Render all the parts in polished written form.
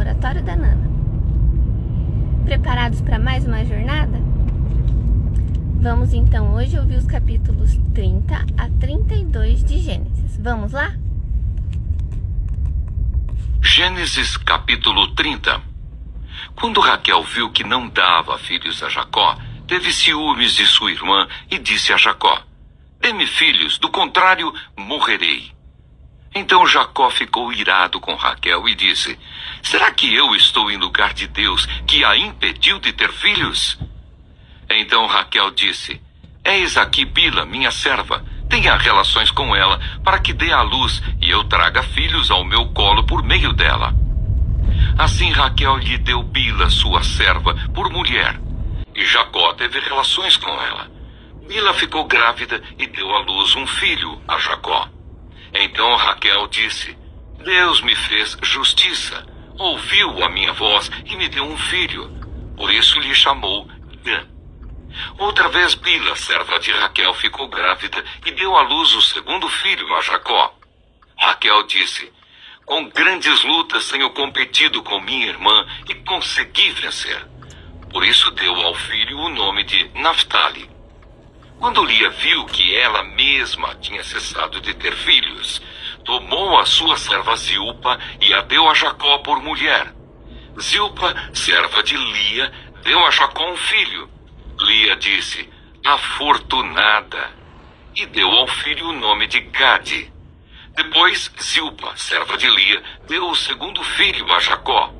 Laboratório da Nana. Preparados para mais uma jornada? Vamos então hoje ouvir os capítulos 30 a 32 de Gênesis. Vamos lá? Gênesis capítulo 30. Quando Raquel viu que não dava filhos a Jacó, teve ciúmes de sua irmã e disse a Jacó: "Dê-me filhos, do contrário, morrerei." Então Jacó ficou irado com Raquel e disse: "Será que eu estou em lugar de Deus, que a impediu de ter filhos?" Então Raquel disse: "Eis aqui Bila, minha serva. Tenha relações com ela, para que dê à luz e eu traga filhos ao meu colo por meio dela." Assim Raquel lhe deu Bila, sua serva, por mulher, e Jacó teve relações com ela. Bila ficou grávida e deu à luz um filho a Jacó. Então Raquel disse: "Deus me fez justiça, ouviu a minha voz e me deu um filho." Por isso lhe chamou Dan. Outra vez Bila, serva de Raquel, ficou grávida e deu à luz o segundo filho a Jacó. Raquel disse: "Com grandes lutas tenho competido com minha irmã e consegui vencer." Por isso deu ao filho o nome de Naftali. Quando Lia viu que ela mesma tinha cessado de ter filhos, tomou a sua serva Zilpa e a deu a Jacó por mulher. Zilpa, serva de Lia, deu a Jacó um filho. Lia disse: "Afortunada," e deu ao filho o nome de Gade. Depois Zilpa, serva de Lia, deu o segundo filho a Jacó.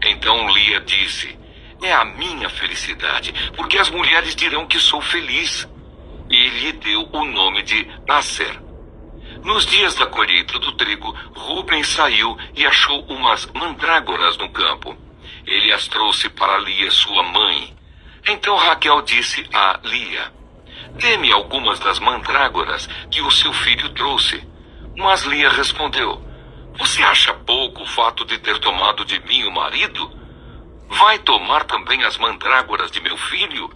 Então Lia disse: "É a minha felicidade, porque as mulheres dirão que sou feliz." E lhe deu o nome de Aser. Nos dias da colheita do trigo, Rúben saiu e achou umas mandrágoras no campo. Ele as trouxe para Lia, sua mãe. Então Raquel disse a Lia: "Dê-me algumas das mandrágoras que o seu filho trouxe." Mas Lia respondeu: "Você acha pouco o fato de ter tomado de mim o marido? Vai tomar também as mandrágoras de meu filho?"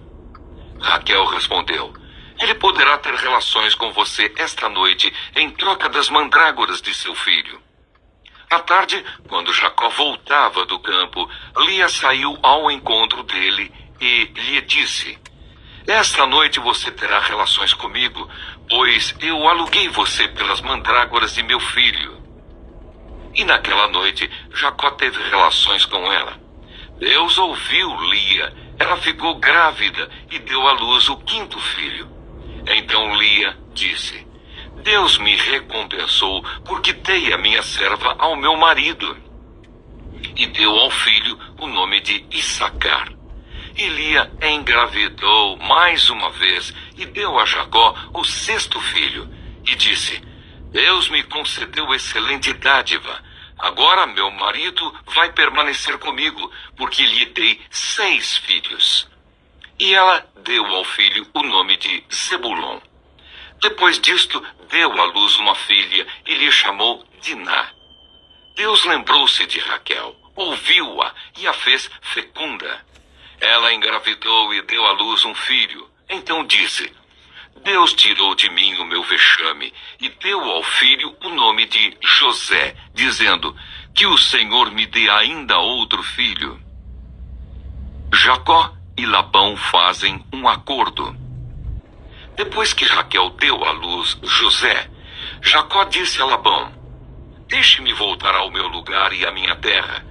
Raquel respondeu: "Ele poderá ter relações com você esta noite em troca das mandrágoras de seu filho." À tarde, quando Jacó voltava do campo, Lia saiu ao encontro dele e lhe disse: "Esta noite você terá relações comigo, pois eu aluguei você pelas mandrágoras de meu filho." E naquela noite, Jacó teve relações com ela. Deus ouviu Lia, ela ficou grávida e deu à luz o quinto filho. Então Lia disse: "Deus me recompensou porque dei a minha serva ao meu marido." E deu ao filho o nome de Issacar. E Lia engravidou mais uma vez e deu a Jacó o sexto filho. E disse: "Deus me concedeu excelente dádiva. Agora meu marido vai permanecer comigo, porque lhe dei 6 filhos." E ela deu ao filho o nome de Zebulon. Depois disto, deu à luz uma filha e lhe chamou Diná. Deus lembrou-se de Raquel, ouviu-a e a fez fecunda. Ela engravidou e deu à luz um filho. Então disse: "Deus tirou de mim o meu vexame", e deu ao filho o nome de José, dizendo: "Que o Senhor me dê ainda outro filho." Jacó e Labão fazem um acordo. Depois que Raquel deu à luz José, Jacó disse a Labão: "Deixe-me voltar ao meu lugar e à minha terra.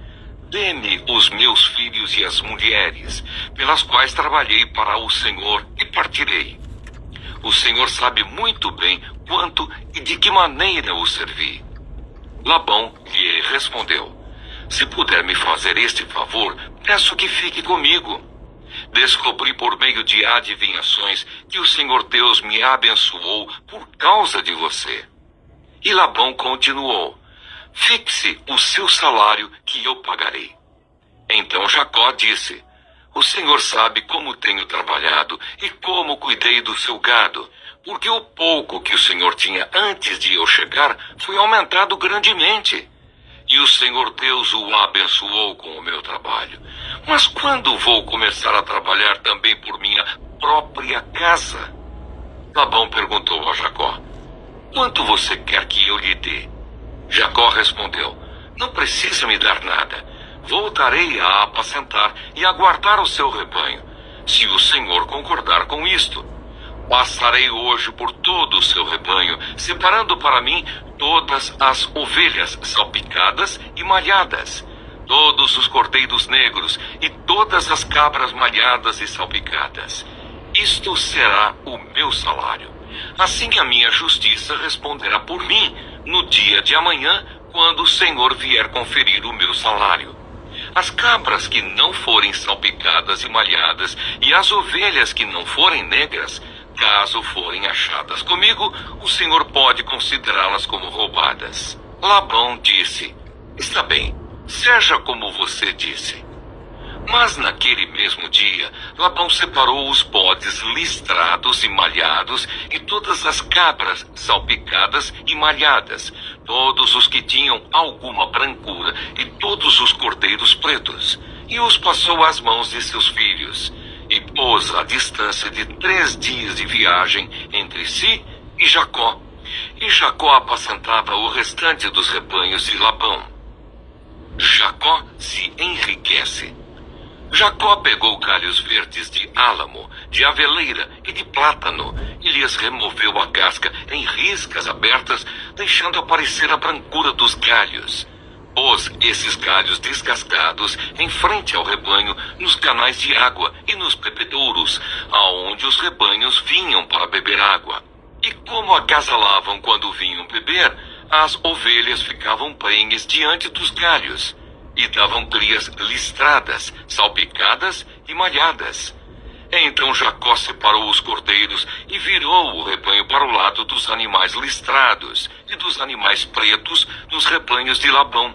Dê-me os meus filhos e as mulheres, pelas quais trabalhei para o Senhor, e partirei. O Senhor sabe muito bem quanto e de que maneira o servi." Labão lhe respondeu: "Se puder me fazer este favor, peço que fique comigo. Descobri por meio de adivinhações que o Senhor Deus me abençoou por causa de você." E Labão continuou: "Fixe o seu salário que eu pagarei." Então Jacó disse: "O Senhor sabe como tenho trabalhado e como cuidei do seu gado, porque o pouco que o Senhor tinha antes de eu chegar foi aumentado grandemente. E o Senhor Deus o abençoou com o meu trabalho. Mas quando vou começar a trabalhar também por minha própria casa?" Labão perguntou a Jacó: "Quanto você quer que eu lhe dê?" Jacó respondeu: "Não precisa me dar nada. voltarei a apacentar e a guardar o seu rebanho, se o Senhor concordar com isto. Passarei hoje por todo o seu rebanho, separando para mim todas as ovelhas salpicadas e malhadas, todos os cordeiros negros e todas as cabras malhadas e salpicadas. Isto será o meu salário. Assim a minha justiça responderá por mim no dia de amanhã, quando o Senhor vier conferir o meu salário. As cabras que não forem salpicadas e malhadas e as ovelhas que não forem negras, caso forem achadas comigo, o Senhor pode considerá-las como roubadas. Labão disse: está bem, seja como você disse. Mas naquele mesmo dia, Labão separou os bodes listrados e malhados e todas as cabras salpicadas e malhadas, todos os que tinham alguma brancura e todos os cordeiros pretos, e os passou às mãos de seus filhos, e pôs a distância de 3 dias de viagem entre si e Jacó. E Jacó apacentava o restante dos rebanhos de Labão. Jacó se enriquece. Jacó pegou galhos verdes de álamo, de aveleira e de plátano, e lhes removeu a casca em riscas abertas, deixando aparecer a brancura dos galhos. Pôs esses galhos descascados em frente ao rebanho, nos canais de água e nos bebedouros, aonde os rebanhos vinham para beber água. E como acasalavam quando vinham beber, as ovelhas ficavam prenhes diante dos galhos, e davam crias listradas, salpicadas e malhadas. Então Jacó separou os cordeiros e virou o rebanho para o lado dos animais listrados e dos animais pretos nos rebanhos de Labão,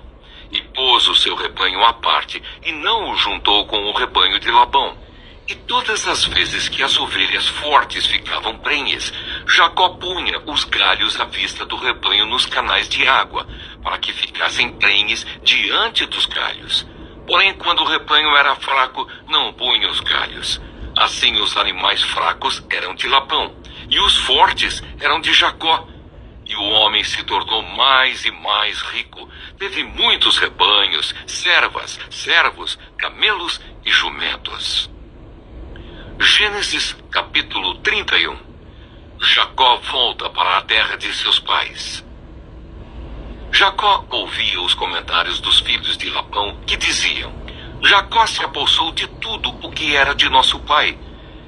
e pôs o seu rebanho à parte, e não o juntou com o rebanho de Labão. E todas as vezes que as ovelhas fortes ficavam prenhes, Jacó punha os galhos à vista do rebanho nos canais de água, para que ficassem prenhes diante dos galhos. Porém, quando o rebanho era fraco, não punha os galhos. Assim os animais fracos eram de Labão, e os fortes eram de Jacó. E o homem se tornou mais e mais rico. Teve muitos rebanhos, servas, servos, camelos e jumentos. Gênesis capítulo 31. Jacó volta para a terra de seus pais. Jacó ouvia os comentários dos filhos de Labão, que diziam: Jacó se apossou de tudo o que era de nosso pai.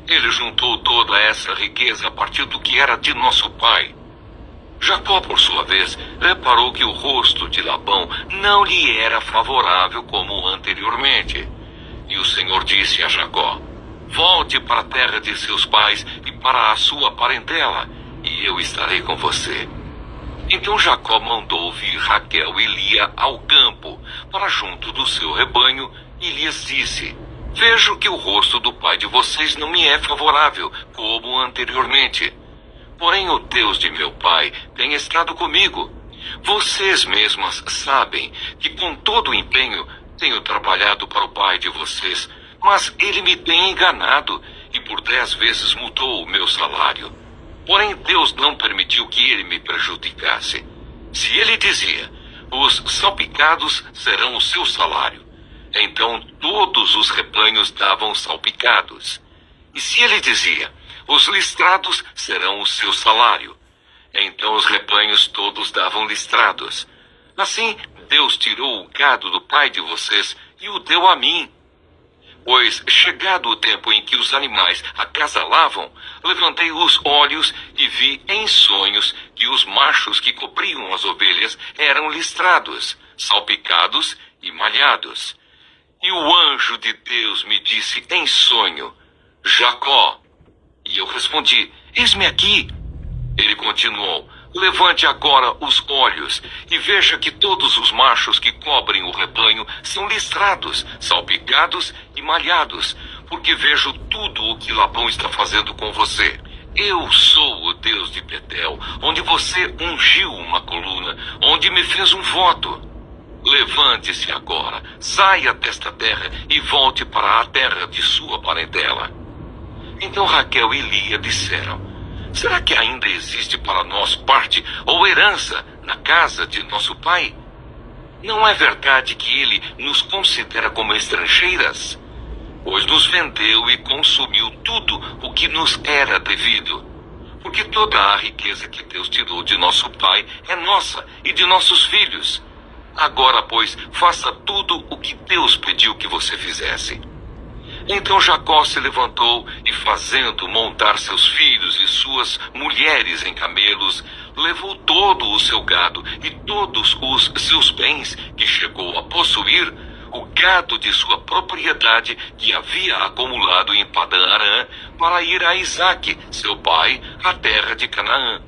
Ele juntou toda essa riqueza a partir do que era de nosso pai. Jacó, por sua vez, reparou que o rosto de Labão não lhe era favorável como anteriormente. E o Senhor disse a Jacó: volte para a terra de seus pais e para a sua parentela, e eu estarei com você. Então Jacó mandou vir Raquel e Lia ao campo, para junto do seu rebanho, e lhes disse: vejo que o rosto do pai de vocês não me é favorável, como anteriormente. Porém o Deus de meu pai tem estado comigo. Vocês mesmas sabem que com todo o empenho tenho trabalhado para o pai de vocês, mas ele me tem enganado e por 10 vezes mudou o meu salário. Porém, Deus não permitiu que ele me prejudicasse. Se ele dizia: os salpicados serão o seu salário, então todos os rebanhos davam salpicados. E se ele dizia: os listrados serão o seu salário, então os rebanhos todos davam listrados. Assim, Deus tirou o gado do pai de vocês e o deu a mim. Pois, chegado o tempo em que os animais acasalavam, levantei os olhos e vi em sonhos que os machos que cobriam as ovelhas eram listrados, salpicados e malhados. E o anjo de Deus me disse em sonho: Jacó. E eu respondi: eis-me aqui. Ele continuou: levante agora os olhos e veja que todos os machos que cobrem o rebanho são listrados, salpicados e malhados, porque vejo tudo o que Labão está fazendo com você. Eu sou o Deus de Betel, onde você ungiu uma coluna, onde me fez um voto. Levante-se agora, saia desta terra e volte para a terra de sua parentela. Então Raquel e Lia disseram: será que ainda existe para nós parte ou herança na casa de nosso pai? Não é verdade que ele nos considera como estrangeiras? Pois nos vendeu e consumiu tudo o que nos era devido. Porque toda a riqueza que Deus tirou de nosso pai é nossa e de nossos filhos. Agora, pois, faça tudo o que Deus pediu que você fizesse. Então Jacó se levantou e, fazendo montar seus filhos e suas mulheres em camelos, levou todo o seu gado e todos os seus bens que chegou a possuir, o gado de sua propriedade que havia acumulado em Padã-Arã, para ir a Isaque, seu pai, à terra de Canaã.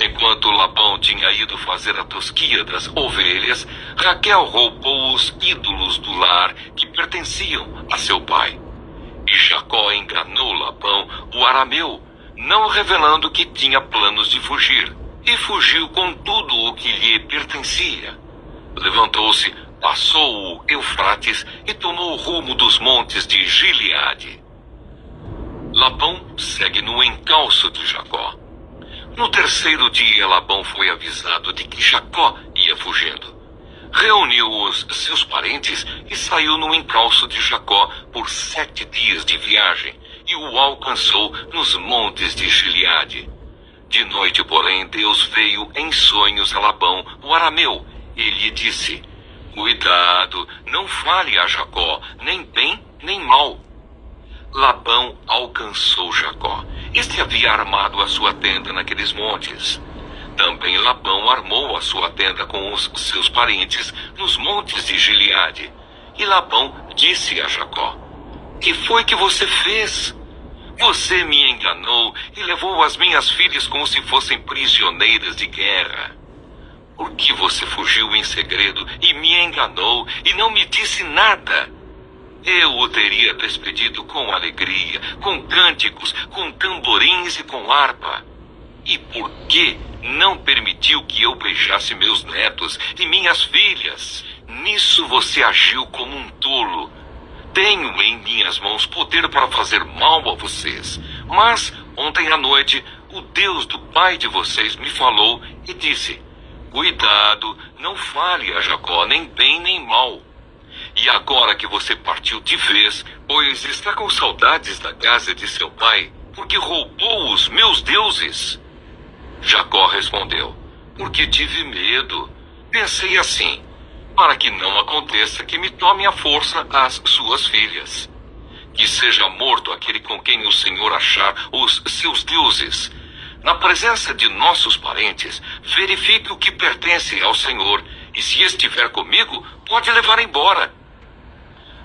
Enquanto Labão tinha ido fazer a tosquia das ovelhas, Raquel roubou os ídolos do lar que pertenciam a seu pai. E Jacó enganou Labão, o arameu, não revelando que tinha planos de fugir, e fugiu com tudo o que lhe pertencia. Levantou-se, passou o Eufrates e tomou o rumo dos montes de Gileade. Labão segue no encalço de Jacó. No terceiro dia, Labão foi avisado de que Jacó ia fugindo. Reuniu os seus parentes e saiu no encalço de Jacó por 7 dias de viagem e o alcançou nos montes de Gileade. De noite, porém, Deus veio em sonhos a Labão, o arameu, e lhe disse: cuidado, não fale a Jacó, nem bem nem mal. Labão alcançou Jacó. Este havia armado a sua tenda naqueles montes. Também Labão armou a sua tenda com os seus parentes nos montes de Gileade. E Labão disse a Jacó: que foi que você fez? Você me enganou e levou as minhas filhas como se fossem prisioneiras de guerra. Por que você fugiu em segredo e me enganou e não me disse nada? Eu o teria despedido com alegria, com cânticos, com tamborins e com harpa. E por que não permitiu que eu beijasse meus netos e minhas filhas? Nisso você agiu como um tolo. Tenho em minhas mãos poder para fazer mal a vocês. Mas ontem à noite o Deus do pai de vocês me falou e disse: cuidado, não fale a Jacó nem bem nem mal. E agora que você partiu de vez, pois está com saudades da casa de seu pai, porque roubou os meus deuses? Jacó respondeu: porque tive medo. Pensei assim: para que não aconteça que me tome à força as suas filhas. Que seja morto aquele com quem o Senhor achar os seus deuses. Na presença de nossos parentes, verifique o que pertence ao Senhor, e se estiver comigo, pode levar embora.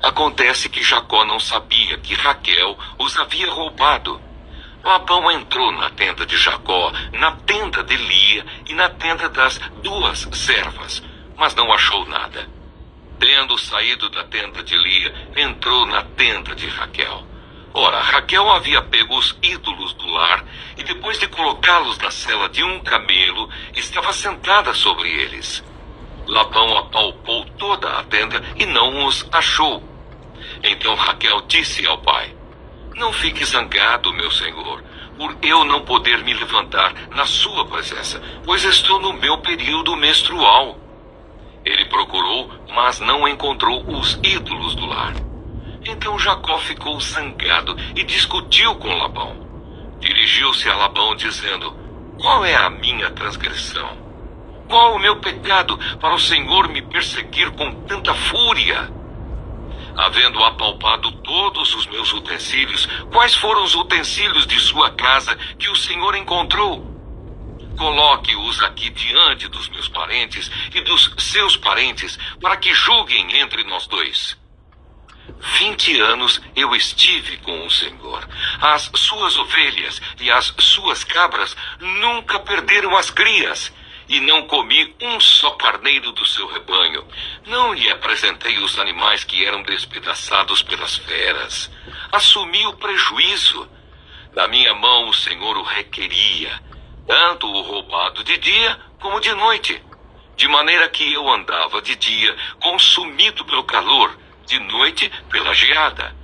Acontece que Jacó não sabia que Raquel os havia roubado. Labão entrou na tenda de Jacó, na tenda de Lia e na tenda das 2 servas, mas não achou nada. Tendo saído da tenda de Lia, entrou na tenda de Raquel. Ora, Raquel havia pego os ídolos do lar e, depois de colocá-los na sela de um camelo, estava sentada sobre eles. Labão apalpou toda a tenda e não os achou. Então Raquel disse ao pai: não fique zangado, meu senhor, por eu não poder me levantar na sua presença, pois estou no meu período menstrual. Ele procurou, mas não encontrou os ídolos do lar. Então Jacó ficou zangado e discutiu com Labão. Dirigiu-se a Labão dizendo: qual é a minha transgressão? Qual o meu pecado para o Senhor me perseguir com tanta fúria? Havendo apalpado todos os meus utensílios, quais foram os utensílios de sua casa que o Senhor encontrou? Coloque-os aqui diante dos meus parentes e dos seus parentes, para que julguem entre nós dois. 20 anos eu estive com o Senhor. As suas ovelhas e as suas cabras nunca perderam as crias, e não comi um só carneiro do seu rebanho. Não lhe apresentei os animais que eram despedaçados pelas feras. Assumi o prejuízo. Da minha mão o Senhor o requeria, tanto o roubado de dia como de noite. De maneira que eu andava de dia consumido pelo calor, de noite pela geada.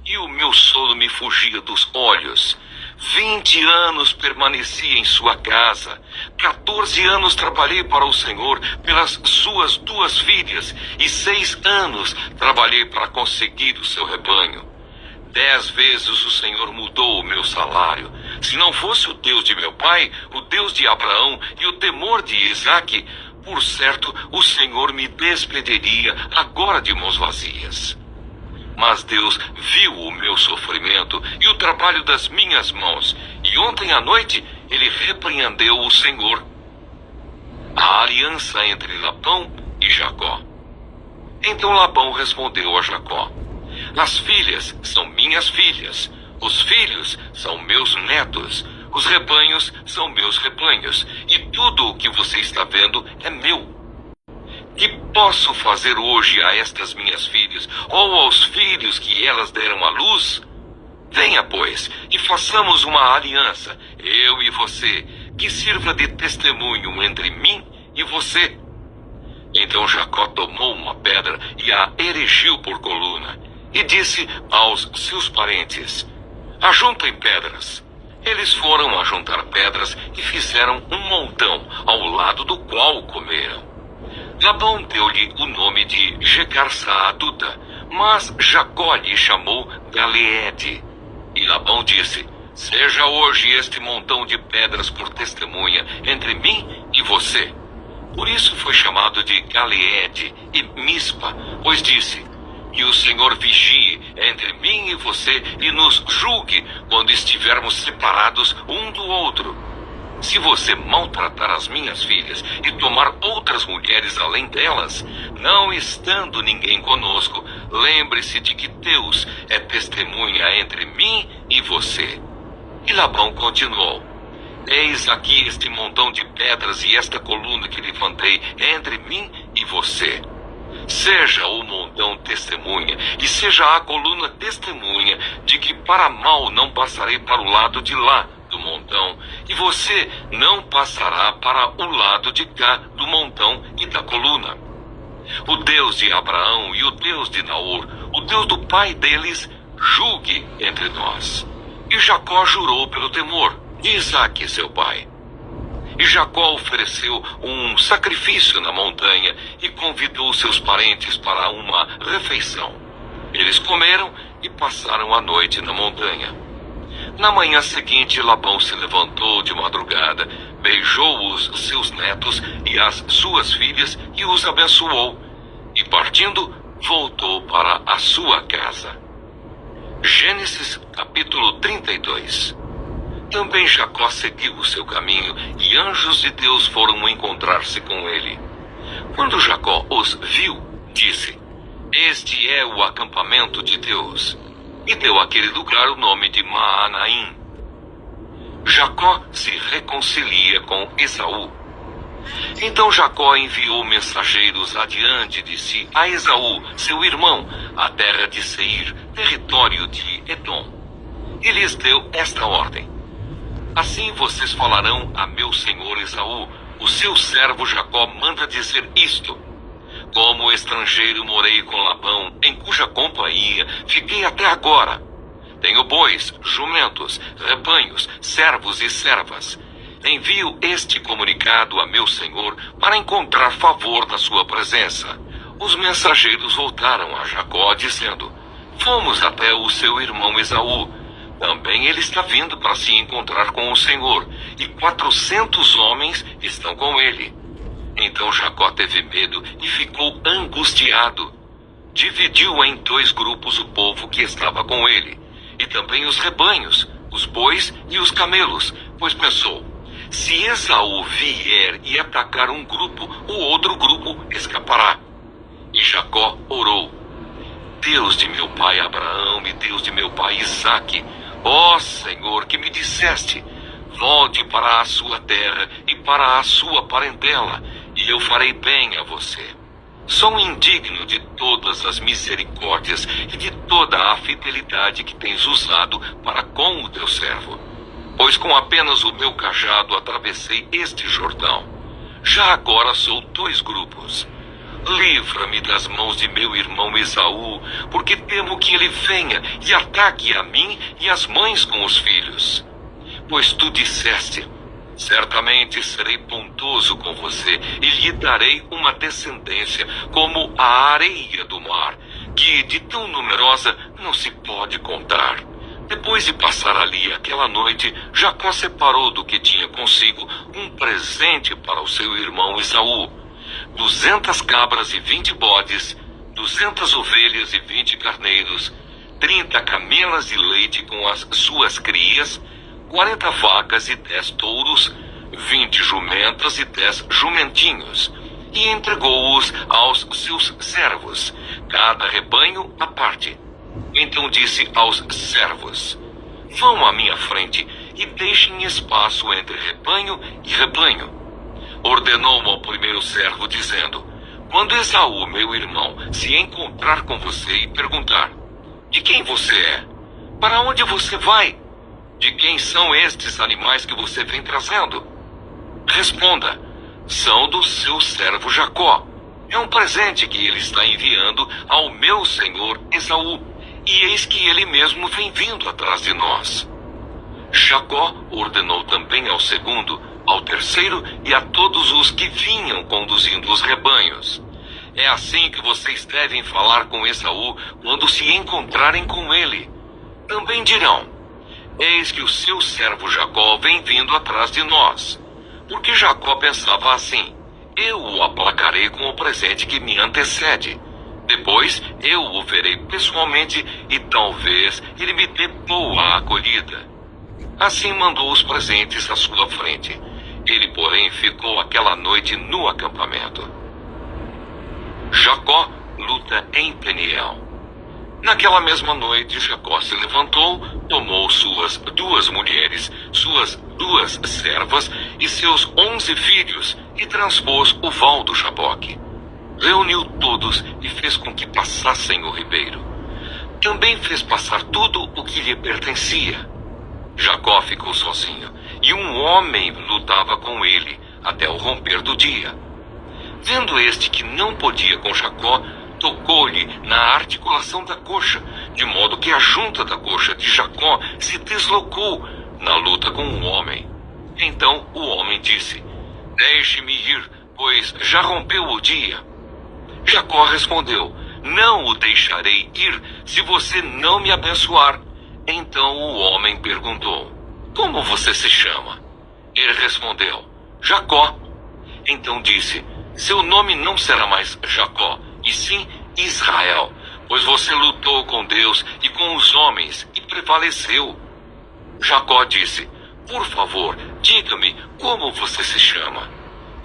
E o meu sono me fugia dos olhos. 20 anos permaneci em sua casa. 14 anos trabalhei para o Senhor pelas suas 2 filhas. E 6 anos trabalhei para conseguir o seu rebanho. 10 vezes o Senhor mudou o meu salário. Se não fosse o Deus de meu pai, o Deus de Abraão e o temor de Isaque, por certo, o Senhor me despediria agora de mãos vazias. Mas Deus viu o meu sofrimento e o trabalho das minhas mãos, e ontem à noite ele repreendeu o Senhor. A aliança entre Labão e Jacó. Então Labão respondeu a Jacó: as filhas são minhas filhas, os filhos são meus netos, os rebanhos são meus rebanhos, e tudo o que você está vendo é meu. Que posso fazer hoje a estas minhas filhas, ou aos filhos que elas deram à luz? Venha, pois, e façamos uma aliança, eu e você, que sirva de testemunho entre mim e você. Então Jacó tomou uma pedra e a erigiu por coluna, e disse aos seus parentes: ajuntem pedras. Eles foram ajuntar pedras e fizeram um montão, ao lado do qual comeram. Labão deu-lhe o nome de Jegar-Saaduta, mas Jacó lhe chamou Galeede. E Labão disse: seja hoje este montão de pedras por testemunha entre mim e você. Por isso foi chamado de Galeede e Mispa, pois disse: que o Senhor vigie entre mim e você e nos julgue quando estivermos separados um do outro. Se você maltratar as minhas filhas e tomar outras mulheres além delas, não estando ninguém conosco, lembre-se de que Deus é testemunha entre mim e você. E Labão continuou: eis aqui este montão de pedras e esta coluna que levantei entre mim e você. Seja o montão testemunha, e seja a coluna testemunha de que para mal não passarei para o lado de lá do montão, e você não passará para o lado de cá do montão e da coluna. O Deus de Abraão e o Deus de Naor, o Deus do pai deles, julgue entre nós. E Jacó jurou pelo temor de Isaque, seu pai. E Jacó ofereceu um sacrifício na montanha e convidou seus parentes para uma refeição. Eles comeram e passaram a noite na montanha. Na manhã seguinte, Labão se levantou de madrugada, beijou os seus netos e as suas filhas e os abençoou. E partindo, voltou para a sua casa. Gênesis capítulo 32. Também Jacó seguiu o seu caminho, e anjos de Deus foram encontrar-se com ele. Quando Jacó os viu, disse: este é o acampamento de Deus. E deu àquele lugar o nome de Maanaim. Jacó se reconcilia com Esaú. Então Jacó enviou mensageiros adiante de si a Esaú, seu irmão, à terra de Seir, território de Edom. E lhes deu esta ordem: assim vocês falarão a meu senhor Esaú: o seu servo Jacó manda dizer isto: como estrangeiro morei com Labão, em cuja companhia fiquei até agora. Tenho bois, jumentos, rebanhos, servos e servas. Envio este comunicado a meu senhor para encontrar favor na sua presença. Os mensageiros voltaram a Jacó, dizendo: fomos até o seu irmão Esaú. Também ele está vindo para se encontrar com o Senhor, e 400 homens estão com ele. Então Jacó teve medo e ficou angustiado. Dividiu em 2 grupos o povo que estava com ele, e também os rebanhos, os bois e os camelos, pois pensou: se Esaú vier e atacar um grupo, o outro grupo escapará. E Jacó orou: Deus de meu pai Abraão e Deus de meu pai Isaque, ó Senhor, que me disseste: volte para a sua terra e para a sua parentela, e eu farei bem a você. Sou indigno de todas as misericórdias e de toda a fidelidade que tens usado para com o teu servo, pois com apenas o meu cajado atravessei este Jordão. Já agora sou 2 grupos. Livra-me das mãos de meu irmão Esaú, porque temo que ele venha e ataque a mim e as mães com os filhos. pois tu disseste: certamente serei bondoso com você e lhe darei uma descendência como a areia do mar, que de tão numerosa não se pode contar. Depois de passar ali aquela noite, Jacó separou do que tinha consigo um presente para o seu irmão Esaú: 200 cabras e 20 bodes, 200 ovelhas e 20 carneiros, 30 camelas de leite com as suas crias, 40 vacas e 10 touros, 20 jumentas e 10 jumentinhos, e entregou-os aos seus servos, cada rebanho à parte. Então disse aos servos: vão à minha frente e deixem espaço entre rebanho e rebanho. Ordenou ao primeiro servo, dizendo: quando Esaú, meu irmão, se encontrar com você e perguntar: de quem você é? Para onde você vai? De quem são estes animais que você vem trazendo? Responda: são do seu servo Jacó. É um presente que ele está enviando ao meu senhor Esaú, e eis que ele mesmo vem vindo atrás de nós. Jacó ordenou também ao segundo, ao terceiro e a todos os que vinham conduzindo os rebanhos: é assim que vocês devem falar com Esaú quando se encontrarem com ele. Também dirão: eis que o seu servo Jacó vem vindo atrás de nós. Porque Jacó pensava assim: eu o aplacarei com o presente que me antecede. Depois eu o verei pessoalmente e talvez ele me dê boa acolhida. Assim mandou os presentes à sua frente. Ele, porém, ficou aquela noite no acampamento. Jacó luta em Peniel. Naquela mesma noite, Jacó se levantou, tomou suas 2 mulheres, suas 2 servas e seus 11 filhos e transpôs o val do Jaboque. Reuniu todos e fez com que passassem o ribeiro. Também fez passar tudo o que lhe pertencia. Jacó ficou sozinho, e um homem lutava com ele até o romper do dia. Vendo este que não podia com Jacó, tocou-lhe na articulação da coxa, de modo que a junta da coxa de Jacó se deslocou na luta com o homem. Então o homem disse: deixe-me ir, pois já rompeu o dia. Jacó respondeu: não o deixarei ir se você não me abençoar. Então o homem perguntou: como você se chama? Ele respondeu: Jacó. Então disse: seu nome não será mais Jacó, e sim Israel, pois você lutou com Deus e com os homens e prevaleceu. Jacó disse: por favor, diga-me como você se chama.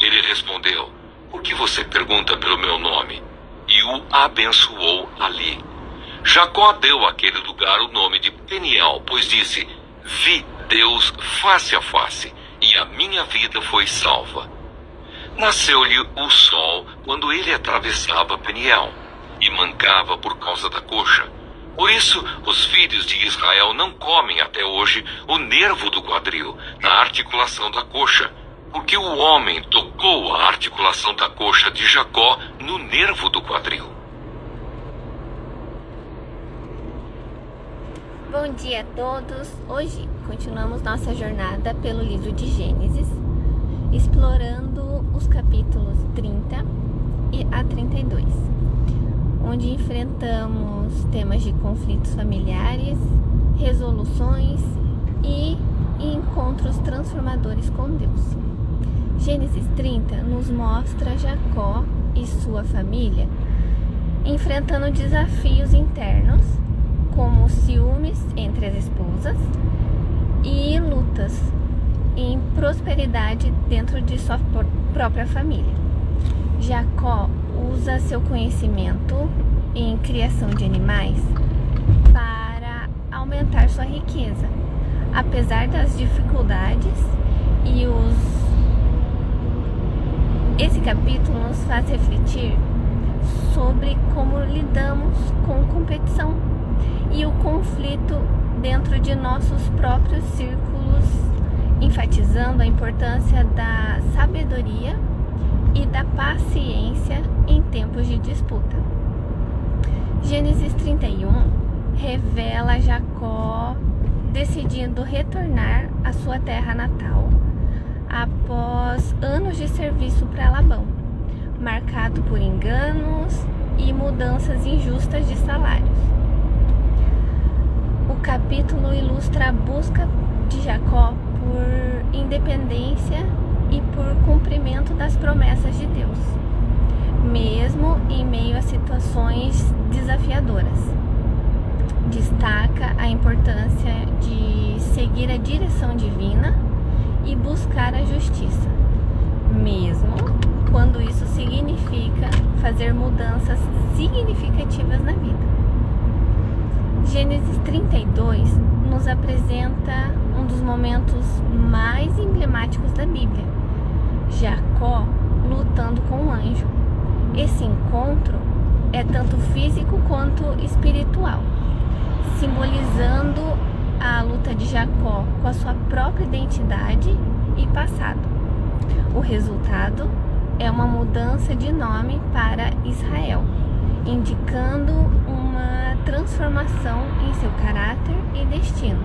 Ele respondeu: por que você pergunta pelo meu nome? E o abençoou ali. Jacó deu àquele lugar o nome de Peniel, pois disse: vi Deus face a face, e a minha vida foi salva. Nasceu-lhe o sol quando ele atravessava Peniel, e mancava por causa da coxa. Por isso, os filhos de Israel não comem até hoje o nervo do quadril, na articulação da coxa, porque o homem tocou a articulação da coxa de Jacó no nervo do quadril. Bom dia a todos! Hoje continuamos nossa jornada pelo livro de Gênesis, explorando os capítulos 30 a 32, onde enfrentamos temas de conflitos familiares, resoluções e encontros transformadores com Deus. Gênesis 30 nos mostra Jacó e sua família enfrentando desafios internos, como ciúmes entre as esposas e lutas em prosperidade dentro de sua própria família. Jacó usa seu conhecimento em criação de animais para aumentar sua riqueza, apesar das dificuldades e Esse capítulo nos faz refletir sobre como lidamos com competição e o conflito dentro de nossos próprios círculos, enfatizando a importância da sabedoria e da paciência em tempos de disputa. Gênesis 31 revela Jacó decidindo retornar à sua terra natal após anos de serviço para Labão, marcado por enganos e mudanças injustas de salários. O capítulo ilustra a busca de Jacó por independência e por cumprimento das promessas de Deus, mesmo em meio a situações desafiadoras. Destaca a importância de seguir a direção divina e buscar a justiça, mesmo quando isso significa fazer mudanças significativas na vida. Gênesis 32 nos apresenta um dos momentos mais emblemáticos da Bíblia: Jacó lutando com um anjo. Esse encontro é tanto físico quanto espiritual, simbolizando a luta de Jacó com a sua própria identidade e passado. O resultado é uma mudança de nome para Israel, indicando uma transformação em seu caráter e destino.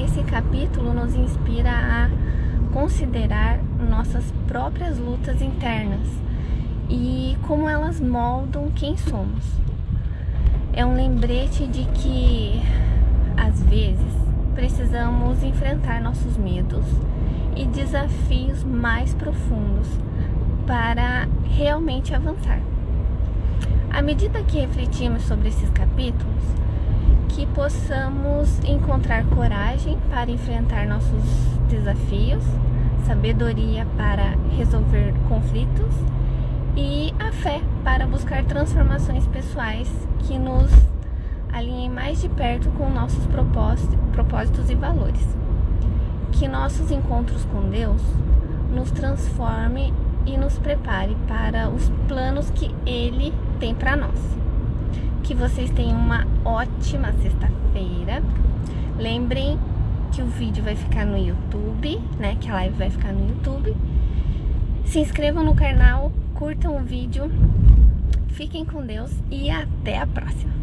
Esse capítulo nos inspira a considerar nossas próprias lutas internas e como elas moldam quem somos. É um lembrete de que, às vezes, precisamos enfrentar nossos medos e desafios mais profundos para realmente avançar. À medida que refletimos sobre esses capítulos, que possamos encontrar coragem para enfrentar nossos desafios, sabedoria para resolver conflitos e a fé para buscar transformações pessoais que nos alinhem mais de perto com nossos propósitos e valores. Que nossos encontros com Deus nos transforme e nos prepare para os planos que Ele tem para nós. Que vocês tenham uma ótima sexta-feira. Lembrem que o vídeo vai ficar no YouTube, né? Que a live vai ficar no YouTube. Se inscrevam no canal, curtam o vídeo, fiquem com Deus e até a próxima.